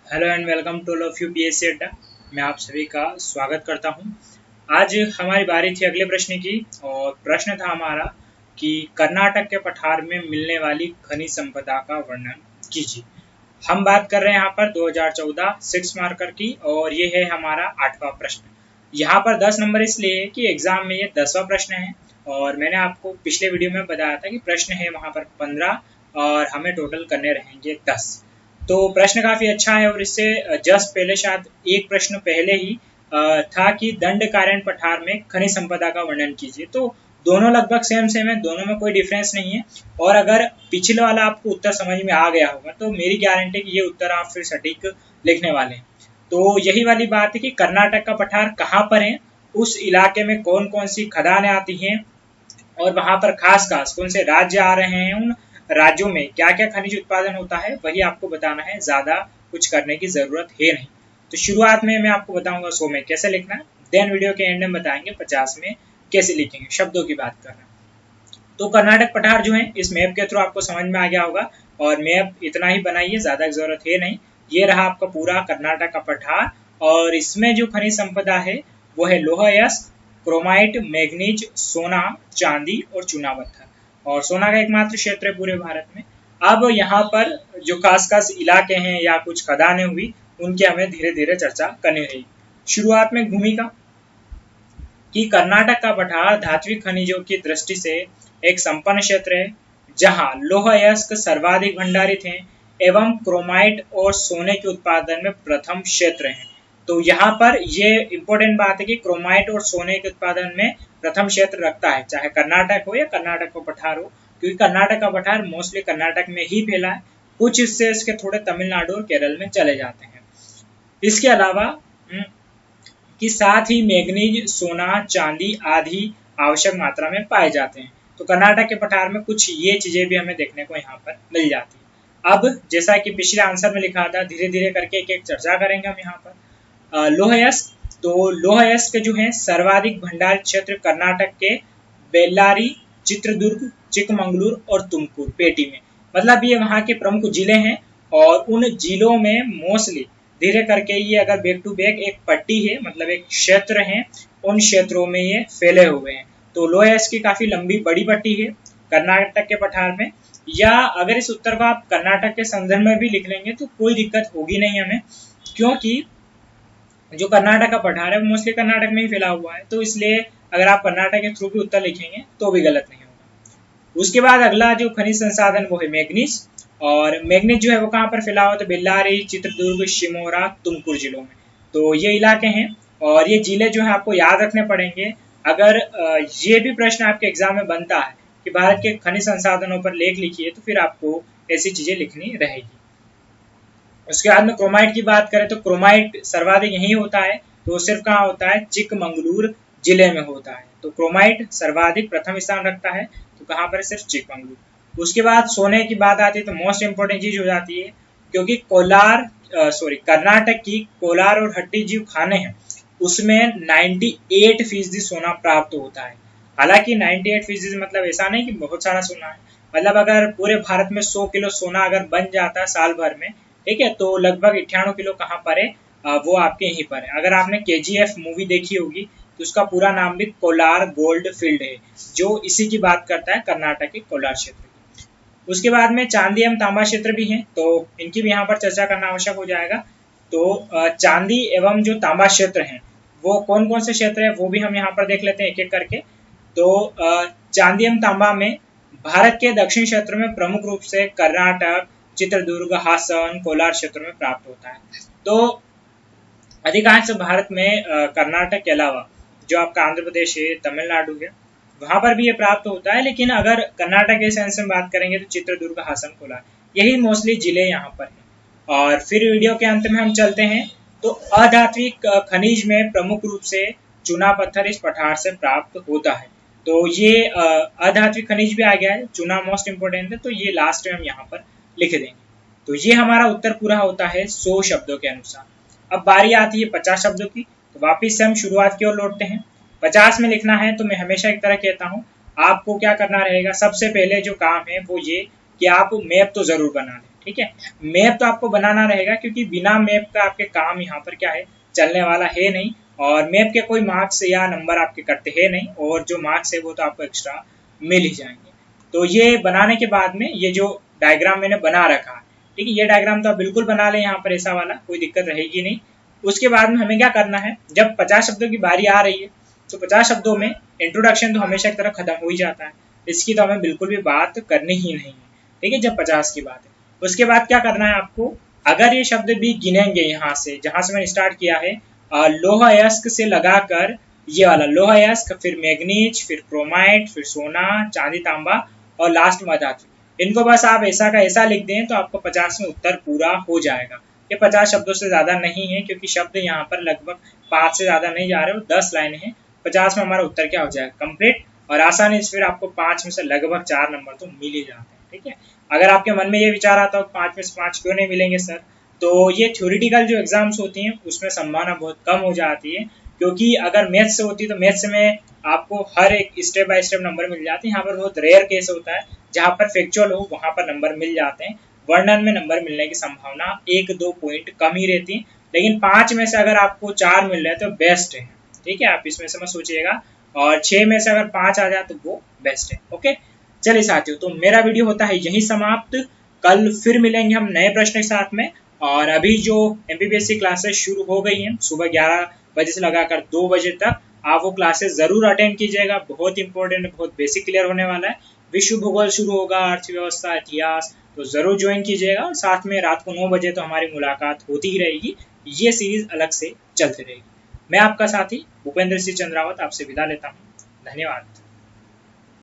Hello and welcome to all of you PSC Adda. मैं आप सभी का स्वागत करता हूं। आज हमारी बारी थी अगले प्रश्न की और प्रश्न था हमारा कि कर्नाटक के पठार में मिलने वाली खनिज संपदा का वर्णन कीजिए। हम बात कर रहे हैं यहाँ पर 2014 6 मार्कर की और ये है हमारा 8वां प्रश्न। यहाँ पर 10 नंबर इसलिए है कि एग्जाम में ये 10वां प्रश्न है और मैंने आपको पिछले वीडियो में बताया था कि प्रश्न है वहाँ पर 15 और हमें टोटल करने रहेंगे 10। तो प्रश्न काफी अच्छा है और इससे जस्ट पहले शायद एक प्रश्न पहले ही था कि दंडकारण्य पठार में खनिज संपदा का वर्णन कीजिए। तो दोनों लगभग सेम सेम है, दोनों में कोई डिफरेंस नहीं है। और अगर पिछले वाला आपको उत्तर समझ में आ गया होगा तो मेरी गारंटी है कि ये उत्तर आप फिर सटीक लिखने वाले हैं। तो यही वाली बात है कि कर्नाटक का पठार कहाँ पर है, उस इलाके में कौन कौन सी खदानें आती हैं और वहां पर खास खास कौन से राज्य आ रहे हैं, उन राज्यों में क्या क्या खनिज उत्पादन होता है वही आपको बताना है, ज्यादा कुछ करने की जरूरत है नहीं। तो शुरुआत में मैं आपको बताऊंगा 100 में कैसे लिखना है, देन वीडियो के एंड में बताएंगे 50 में कैसे लिखेंगे, शब्दों की बात कर रहे हैं। तो कर्नाटक पठार जो है इस मैप के थ्रू आपको समझ में आ गया होगा और मैप इतना ही बनाइए, ज्यादा जरूरत है नहीं। ये रहा आपका पूरा कर्नाटक का पठार और इसमें जो खनिज संपदा है वो है लोहा यस्क, क्रोमाइट, मैग्नीज, सोना, चांदी और चूना पत्थर। और सोना का एकमात्र क्षेत्र है पूरे भारत में। अब यहाँ पर जो खास खास इलाके हैं या कुछ खदानें हुई उनकी हमें धीरे धीरे चर्चा करनी रहेगी। शुरुआत में भूमिका कि कर्नाटक का पठार धात्विक खनिजों की दृष्टि से एक संपन्न क्षेत्र है जहाँ लोह अयस्क सर्वाधिक भंडारित हैं एवं क्रोमाइट और सोने के उत्पादन में प्रथम क्षेत्र है। तो यहाँ पर ये इम्पोर्टेंट बात है कि क्रोमाइट और सोने के उत्पादन में प्रथम क्षेत्र रखता है, चाहे कर्नाटक हो या कर्नाटक का पठार हो, क्योंकि कर्नाटक का पठार मोस्टली कर्नाटक में ही फैला है। कुछ हिस्से इसके थोड़े तमिलनाडु और केरल में चले जाते हैं। इसके अलावा कि साथ ही मैग्नीज, सोना, चांदी आदि आवश्यक मात्रा में पाए जाते हैं। तो कर्नाटक के पठार में कुछ ये चीजें भी हमें देखने को यहाँ पर मिल जाती है। अब जैसा कि पिछले आंसर में लिखा था, धीरे धीरे करके एक एक चर्चा करेंगे हम यहाँ पर। लोह अयस्क, तो लोह अयस्क जो है सर्वाधिक भंडार क्षेत्र कर्नाटक के बेल्लारी, चित्रदुर्ग, चिकमंगलूर और तुमकुर पेटी में, मतलब ये वहाँ के प्रमुख जिले हैं और उन जिलों में मोस्टली धीरे करके ये अगर बैक टू बैक एक पट्टी है, मतलब एक क्षेत्र है, उन क्षेत्रों में ये फैले हुए हैं। तो लोह अयस्क की काफी लंबी बड़ी पट्टी है कर्नाटक के पठार में। या अगर इस उत्तर को आप कर्नाटक के संदर्भ में भी लिख लेंगे तो कोई दिक्कत होगी नहीं हमें, क्योंकि जो कर्नाटक का पठार है वो मोस्टली कर्नाटक में ही फैला हुआ है। तो इसलिए अगर आप कर्नाटक के थ्रू भी उत्तर लिखेंगे तो भी गलत नहीं होगा। उसके बाद अगला जो खनिज संसाधन वो है मैग्नीज। और मैग्नीज जो है वो कहाँ पर फैला हुआ, तो बेल्लारी, चित्रदुर्ग, शिमोगा, तुमकुर जिलों में। तो ये इलाके हैं और ये जिले जो है आपको याद रखने पड़ेंगे। अगर ये भी प्रश्न आपके एग्जाम में बनता है कि भारत के खनिज संसाधनों पर लेख लिखिए, तो फिर आपको ऐसी चीजें लिखनी रहेगी। उसके बाद में क्रोमाइट की बात करें तो क्रोमाइट सर्वाधिक यही होता है, तो सिर्फ कहाँ होता है, चिकमंगलूर जिले में होता है। तो क्रोमाइट सर्वाधिक प्रथम स्थान रखता है, तो कहाँ पर, सिर्फ चिकमंगलूर। उसके बाद सोने की बात आती है तो मोस्ट इंपोर्टेंट चीज हो जाती है, क्योंकि कर्नाटक की कोलार और हट्टीजीव खाने हैं उसमें 98% सोना प्राप्त होता है। हालांकि 98% मतलब ऐसा नहीं कि बहुत सारा सोना है, मतलब अगर पूरे भारत में 100 किलो सोना अगर बन जाता है साल भर में, ठीक है, तो लगभग 98 किलो कहाँ पर है, वो आपके यहीं पर है। अगर आपने KGF मूवी देखी होगी तो उसका पूरा नाम भी कोलार गोल्ड फील्ड है, जो इसी की बात करता है, कर्नाटक के कोलार क्षेत्र की। उसके बाद में चांदी एवं तांबा क्षेत्र भी हैं, तो इनकी भी यहाँ पर चर्चा करना आवश्यक हो जाएगा। तो चांदी एवं जो तांबा क्षेत्र हैं वो कौन कौन से क्षेत्र है वो भी हम यहाँ पर देख लेते हैं एक एक करके। तो चांदी एवं तांबा में भारत के दक्षिण क्षेत्र में प्रमुख रूप से कर्नाटक, चित्रदुर्ग, हासन, कोलार क्षेत्र में प्राप्त होता है। तो अधिकांश भारत में कर्नाटक के अलावा जो आपका आंध्र प्रदेश है, तमिलनाडु है, वहां पर भी ये प्राप्त होता है। लेकिन अगर कर्नाटक के सेंस में बात करेंगे तो चित्रदुर्ग, हासन, कोलार यही मोस्टली जिले यहाँ पर हैं। और फिर वीडियो के अंत में हम चलते हैं तो अधात्विक खनिज में प्रमुख रूप से चूना पत्थर इस पठार से प्राप्त होता है। तो ये अधात्विक खनिज भी आ गया है, चूना मोस्ट इंपोर्टेंट है, तो ये लास्ट में हम यहाँ पर लिख देंगे। तो ये हमारा उत्तर पूरा होता है 100 शब्दों के अनुसार। अब बारी आती है 50 शब्दों की, तो वापिस से हम शुरुआत की ओर लौटते हैं। 50 में लिखना है तो मैं हमेशा एक तरह कहता हूँ, आपको क्या करना रहेगा, सबसे पहले जो काम है वो ये कि आप मैप तो जरूर बना लें, ठीक है। मैप तो आपको बनाना रहेगा, क्योंकि बिना मैप का आपके काम यहाँ पर क्या है, चलने वाला है नहीं। और मैप के कोई मार्क्स या नंबर आपके कटते हैं नहीं, और जो मार्क्स है वो तो आपको एक्स्ट्रा मिल ही जाएंगे। तो ये बनाने के बाद में ये जो डायग्राम मैंने बना रखा है, ठीक है, ये डायग्राम तो आप बिल्कुल बना लें यहाँ पर, ऐसा वाला कोई दिक्कत रहेगी नहीं। उसके बाद में हमें क्या करना है, जब 50 शब्दों की बारी आ रही है तो 50 शब्दों में इंट्रोडक्शन तो हमेशा की तरह खत्म हो ही जाता है, इसकी तो हमें बिल्कुल भी बात करनी ही नहीं है, ठीक है, जब 50 की बात है। उसके बाद क्या करना है आपको, अगर ये शब्द भी गिनेंगे यहाँ से, जहां से मैंने स्टार्ट किया है लोहा अयस्क से लगाकर ये वाला लोहा अयस्क, फिर मैग्नीज, फिर क्रोमाइट, फिर सोना, चांदी, तांबा और लास्ट में धातु, इनको बस आप ऐसा का ऐसा लिख दें तो आपको 50 में उत्तर पूरा हो जाएगा। ये 50 शब्दों से ज्यादा नहीं है, क्योंकि शब्द यहाँ पर लगभग 5 से ज्यादा नहीं जा रहे, 10 लाइनें हैं। 50 में हमारा उत्तर क्या हो जाएगा, कंप्लीट। और आसानी से फिर आपको 5 में से लगभग 4 नंबर तो मिल ही जाते हैं, ठीक है। अगर आपके मन में ये विचार आता हो 5 में से 5 क्यों नहीं मिलेंगे सर, तो ये थ्योरेटिकल जो एग्जाम्स होती हैं उसमें संभावना बहुत कम हो जाती है, क्योंकि अगर मैथ्स से होती तो मैथ्स में आपको हर एक स्टेप बाय स्टेप नंबर मिल जाते हैं। यहाँ पर बहुत रेयर केस होता है जहाँ पर फैक्चुअल हो वहां पर नंबर मिल जाते हैं, वर्णन में नंबर मिलने की संभावना 1-2 पॉइंट कम ही रहती है। लेकिन 5 में से अगर आपको 4 मिल रहे हैं तो बेस्ट है, ठीक है, आप इसमें से मत सोचिएगा। और 6 में से अगर 5 आ जाए तो वो बेस्ट है। ओके, चलिए साथियों, तो मेरा वीडियो होता है यही समाप्त। कल फिर मिलेंगे हम नए प्रश्न के साथ में। और अभी जो MPPSC क्लासेस शुरू हो गई हैं सुबह 11 बजे से लगाकर 2 बजे तक, आप वो क्लासेस जरूर अटेंड कीजिएगा, बहुत इंपॉर्टेंट, बहुत बेसिक क्लियर होने वाला है। विश्व भूगोल शुरू होगा, अर्थव्यवस्था, इतिहास, तो जरूर ज्वाइन कीजिएगा। और साथ में रात को 9 बजे तो हमारी मुलाकात होती ही रहेगी, ये सीरीज अलग से चलती रहेगी। मैं आपका साथी भूपेंद्र सिंह चंद्रावत आपसे विदा लेता हूँ। धन्यवाद।